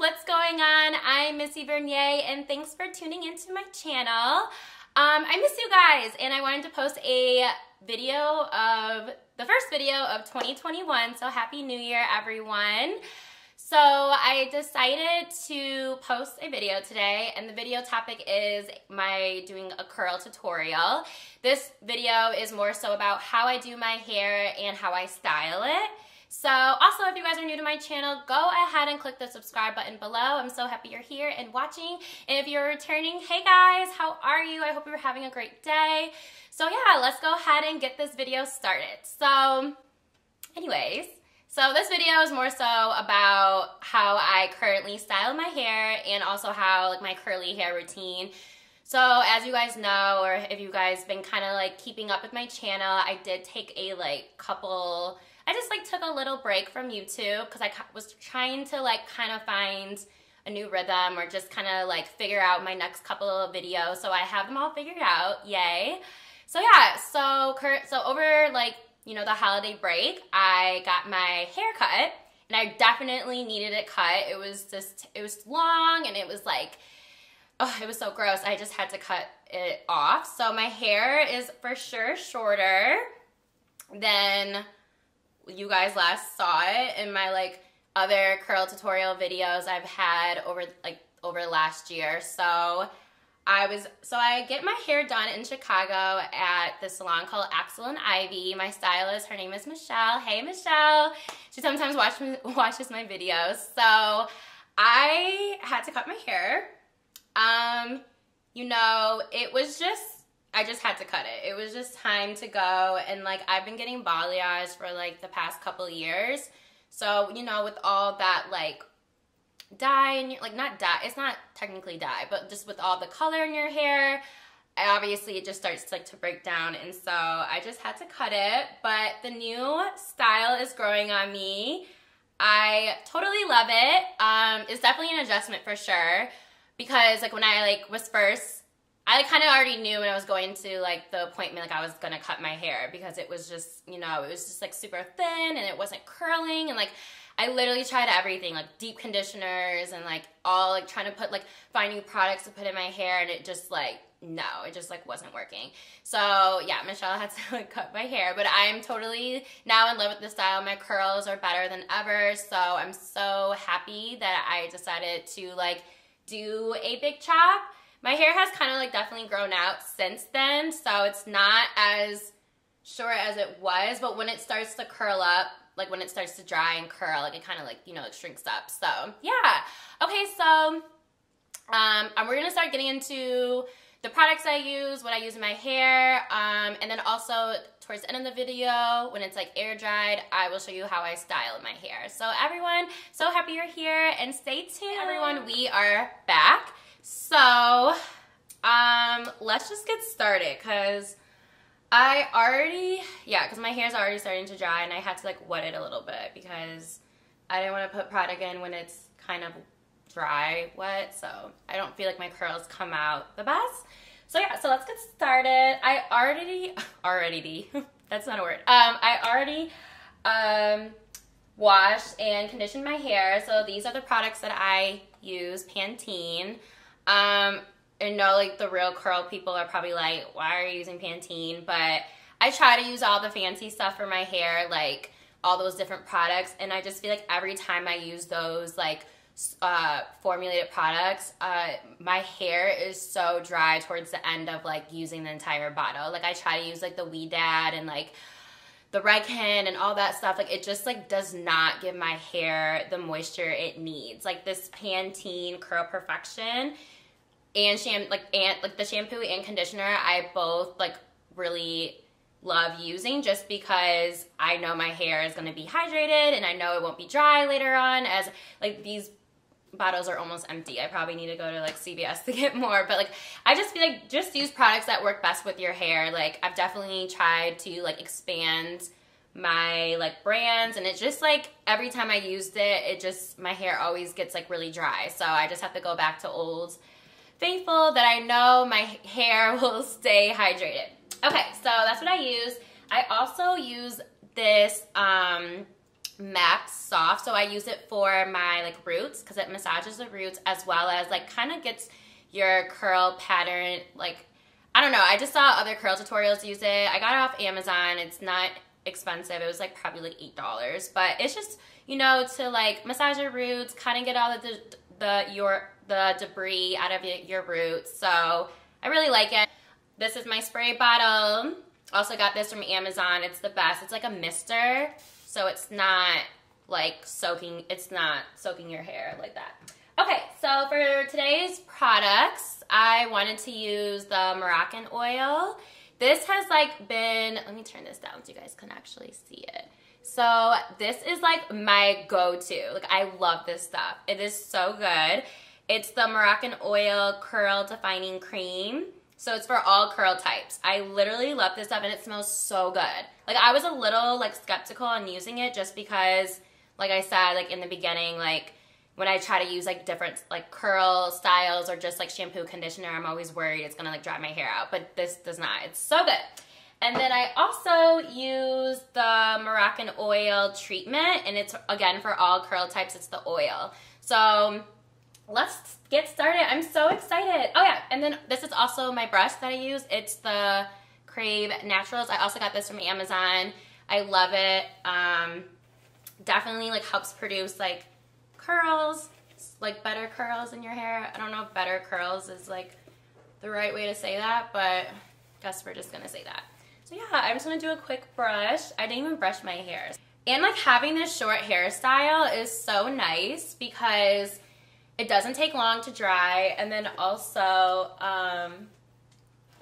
what's going on? I'm Missy Bernier and thanks for tuning into my channel. I miss you guys and I wanted to post a video of the first video of 2021, so happy new year everyone. So I decided to post a video today and the video topic is my doing a curl tutorial. This video is more so about how I do my hair and how I style it. So also, if you guys are new to my channel, go ahead and click the subscribe button below. I'm so happy you're here and watching. And if you're returning, hey guys, how are you? I hope you're having a great day. So yeah, let's go ahead and get this video started. So anyways, so this video is more so about how I currently style my hair and also how like my curly hair routine. So as you guys know, or if you guys been kind of like keeping up with my channel, I did take a I just like took a little break from YouTube because I was trying to like kind of find a new rhythm or just kind of like figure out my next couple of videos. So I have them all figured out, yay. So yeah, so over like, you know, the holiday break, I got my hair cut and I definitely needed it cut. It was long and it was like, oh, it was so gross. I just had to cut it off. So my hair is for sure shorter than you guys last saw it in my like other curl tutorial videos I've had over last year. So I get my hair done in Chicago at this salon called Axel and Ivy. My stylist, her name is Michelle. Hey Michelle. She sometimes watches my videos. So I had to cut my hair. You know, I just had to cut it. It was just time to go, and like I've been getting balayage for like the past couple years. So, you know, with all that like dye and like not dye, it's not technically dye, but just with all the color in your hair, obviously it just starts to break down, and so I just had to cut it. But the new style is growing on me. I totally love it. It's definitely an adjustment for sure, because like when I was first, I kind of already knew when I was going to like the appointment, like I was gonna cut my hair because it was just, you know, it was just like super thin and it wasn't curling, and like I literally tried everything, like deep conditioners and like all like trying to put like find new products to put in my hair, and it just like no, it just like wasn't working. So yeah, Michelle had to like cut my hair, but I'm totally now in love with the style. My curls are better than ever, so I'm so happy that I decided to like do a big chop. My hair has kind of like definitely grown out since then, so it's not as short as it was, but when it starts to curl up, like when it starts to dry and curl, like it kind of like, you know, it shrinks up. So yeah. Okay, so we're gonna start getting into the products I use, what I use in my hair, and then also towards the end of the video, when it's like air dried, I will show you how I style my hair. So everyone, so happy you're here, and stay tuned. Everyone, we are back. So, let's just get started, because because my hair's already starting to dry, and I had to like wet it a little bit because I didn't want to put product in when it's kind of dry, wet, so I don't feel like my curls come out the best. So yeah, so let's get started. That's not a word. I already, washed and conditioned my hair, so these are the products that I use, Pantene. I know like the real curl people are probably like, why are you using Pantene? But I try to use all the fancy stuff for my hair, like all those different products, and I just feel like every time I use those like formulated products, my hair is so dry towards the end of like using the entire bottle. Like I try to use like the Dad and like the Redken and all that stuff. Like it just like does not give my hair the moisture it needs. Like this Pantene Curl Perfection and the shampoo and conditioner, I both like really love using, just because I know my hair is going to be hydrated and I know it won't be dry later on, as like these bottles are almost empty. I probably need to go to like CVS to get more, but like I just feel like just use products that work best with your hair. Like I've definitely tried to like expand my like brands, and it's just like every time I used it, my hair always gets like really dry, so I just have to go back to Old Faithful that I know my hair will stay hydrated. Okay, so that's what I use. I also use this Max Soft. So I use it for my like roots because it massages the roots as well as like kind of gets your curl pattern. Like, I don't know, I just saw other curl tutorials use it. I got it off Amazon. It's not expensive. It was like probably like $8, but it's just, you know, to like massage your roots, kind of get all of the debris out of your roots. So I really like it. This is my spray bottle. Also got this from Amazon. It's the best. It's like a mister, so it's not like soaking your hair like that. Okay, so for today's products, I wanted to use the Moroccan oil. This has like been, let me turn this down so you guys can actually see it. So this is like my go-to. Like, I love this stuff. It is so good. It's the Moroccan Oil Curl Defining Cream. So it's for all curl types. I literally love this stuff and it smells so good. Like, I was a little like skeptical on using it just because, like I said, like in the beginning, like when I try to use like different like curl styles or just like shampoo, conditioner, I'm always worried it's gonna like dry my hair out, but this does not. It's so good. And then I also use the Moroccan oil treatment, and it's again for all curl types. It's the oil. So let's get started. I'm so excited. Oh yeah, and then this is also my brush that I use. It's the Crave Naturals. I also got this from Amazon. I love it. Definitely like helps produce like curls, like better curls in your hair. I don't know if better curls is like the right way to say that, but I guess we're just gonna say that. So yeah, I'm just gonna do a quick brush. I didn't even brush my hair. And like having this short hairstyle is so nice because it doesn't take long to dry, and then also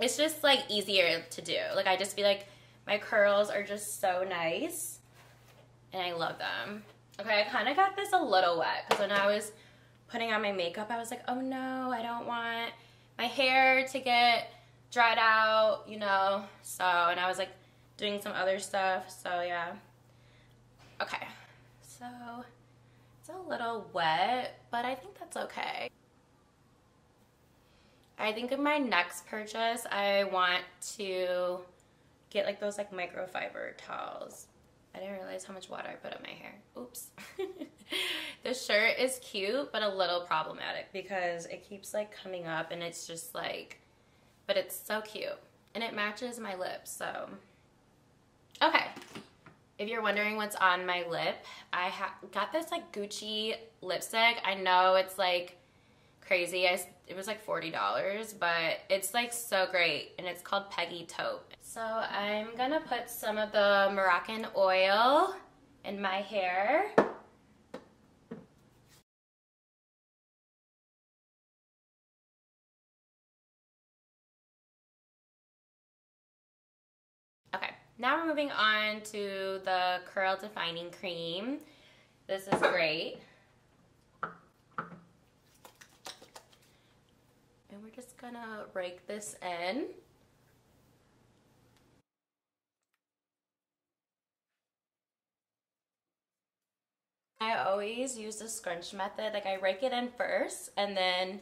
it's just like easier to do. Like, I just feel like my curls are just so nice and I love them. Okay, I kind of got this a little wet because when I was putting on my makeup, I was like, oh no, I don't want my hair to get dried out, you know. So, and I was like doing some other stuff, so yeah. Okay, so it's a little wet, but I think that's okay. I think in my next purchase, I want to get like those like microfiber towels. I didn't realize how much water I put in my hair. Oops. This shirt is cute, but a little problematic because it keeps like coming up and it's just like, but it's so cute. And it matches my lips, so. Okay. If you're wondering what's on my lip, I got this like Gucci lipstick. I know it's like crazy. It was like $40, but it's like so great, and it's called Peggy Taupe. So I'm gonna put some of the Moroccan oil in my hair. Okay, now we're moving on to the Curl Defining Cream. This is great. And we're just gonna rake this in. I always use the scrunch method. Like, I rake it in first and then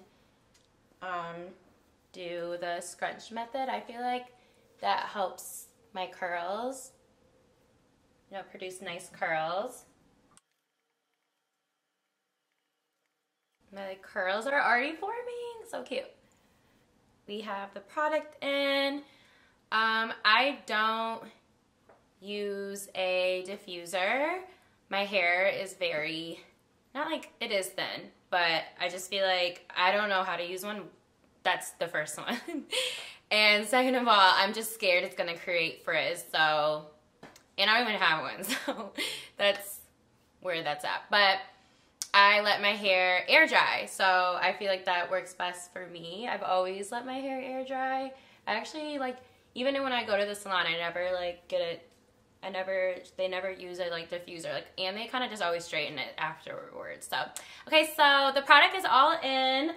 do the scrunch method. I feel like that helps my curls, you know, produce nice curls. My curls are already forming, so cute. We have the product in. I don't use a diffuser. My hair is very, not like it is thin, but I just feel like I don't know how to use one. That's the first one. And second of all, I'm just scared it's gonna create frizz, so, and I don't even have one, so that's where that's at. But I let my hair air dry, so I feel like that works best for me. I've always let my hair air dry. I actually, like, even when I go to the salon, I never like get it, they never use a like diffuser, like, and they kind of just always straighten it afterwards. So, okay, so the product is all in.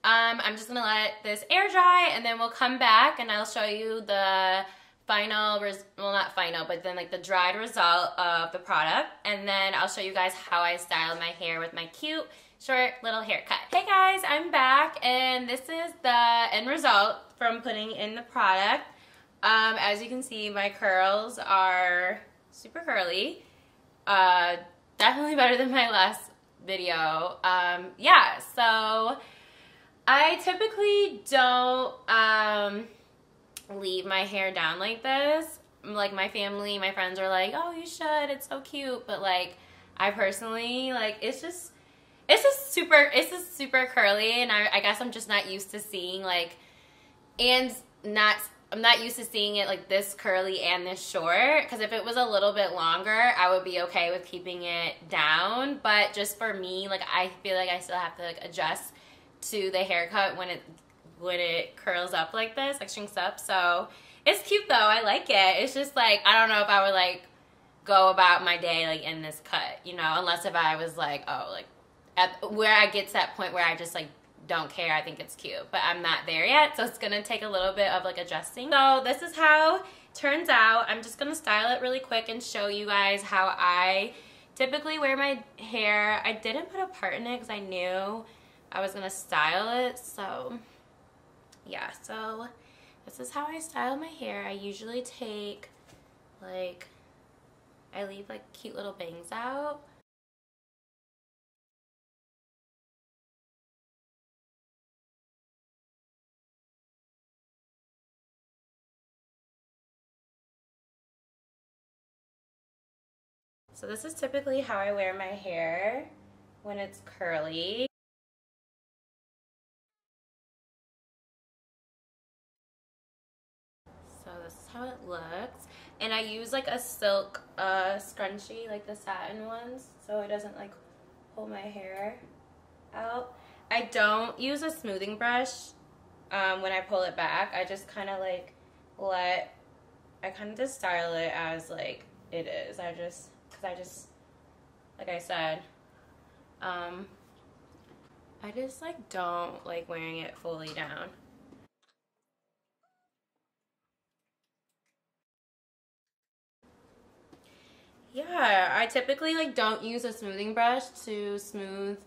I'm just gonna let this air dry, and then we'll come back and I'll show you the final, well, not final, but then like the dried result of the product, and then I'll show you guys how I styled my hair with my cute short little haircut. Hey guys, I'm back, and this is the end result from putting in the product. As you can see, my curls are super curly. Definitely better than my last video. Yeah, so I typically don't leave my hair down like this. Like my family, my friends are like, oh, you should, it's so cute. But like I personally, like it's just super curly, and I guess I'm just not used to seeing like, I'm not used to seeing it like this curly and this short, because if it was a little bit longer, I would be okay with keeping it down. But just for me, like I feel like I still have to like adjust to the haircut when it curls up like this, like shrinks up. So it's cute though, I like it. It's just like, I don't know if I would like go about my day like in this cut, you know, unless if I was like, oh, like at where I get to that point where I just like don't care, I think it's cute, but I'm not there yet, so it's gonna take a little bit of like adjusting. So this is how it turns out. I'm just gonna style it really quick and show you guys how I typically wear my hair. I didn't put a part in it because I knew I was gonna style it, so yeah. So this is how I style my hair. I usually take like, I leave like cute little bangs out. So this is typically how I wear my hair when it's curly. So this is how it looks. And I use like a silk scrunchie, like the satin ones, so it doesn't like pull my hair out. I don't use a smoothing brush when I pull it back. I just kind of like I kind of just style it as like it is. I just like I said, I just like don't like wearing it fully down. Yeah, I typically like don't use a smoothing brush to smooth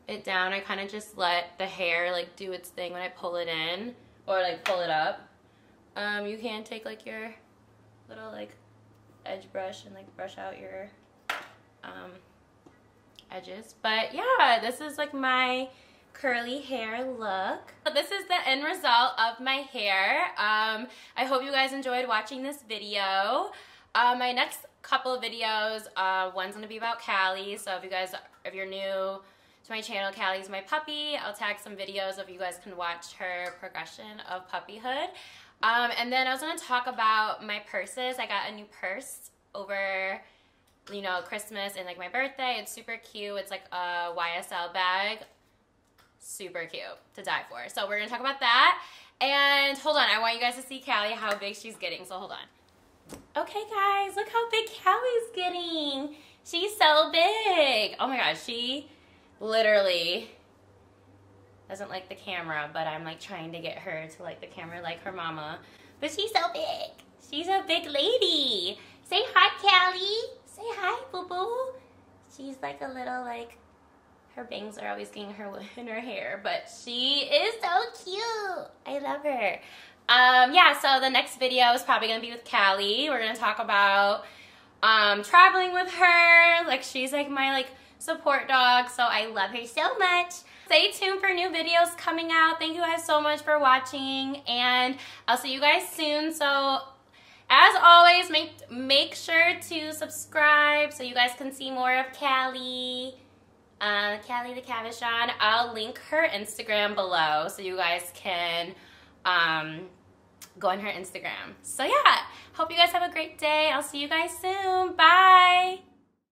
it down. I kind of just let the hair like do its thing when I pull it in or like pull it up. You can take like your little like edge brush and like brush out your edges. But yeah, this is like my curly hair look. So this is the end result of my hair. I hope you guys enjoyed watching this video. My next couple of videos, one's gonna be about Callie. So if you're new to my channel, Callie's my puppy. I'll tag some videos if you guys can watch her progression of puppyhood. And then I was gonna talk about my purses. I got a new purse over, you know, Christmas and like my birthday. It's super cute. It's like a YSL bag. Super cute to die for. So we're gonna talk about that. And hold on, I want you guys to see Callie, how big she's getting. So hold on. Okay guys, look how big Callie's getting. She's so big. Oh my gosh, she literally doesn't like the camera, but I'm like trying to get her to like the camera like her mama. But she's so big. She's a big lady. Say hi, Callie. Say hi, boo-boo. She's like a little like, her bangs are always getting her in her hair, but she is so cute. I love her. Yeah, so the next video is probably gonna be with Callie. We're gonna talk about traveling with her. Like, she's like my like support dog, so I love her so much. Stay tuned for new videos coming out. Thank you guys so much for watching, and I'll see you guys soon. So as always, make sure to subscribe so you guys can see more of Callie. Callie the Cavachon. I'll link her Instagram below so you guys can go on her Instagram. So yeah, hope you guys have a great day. I'll see you guys soon. Bye.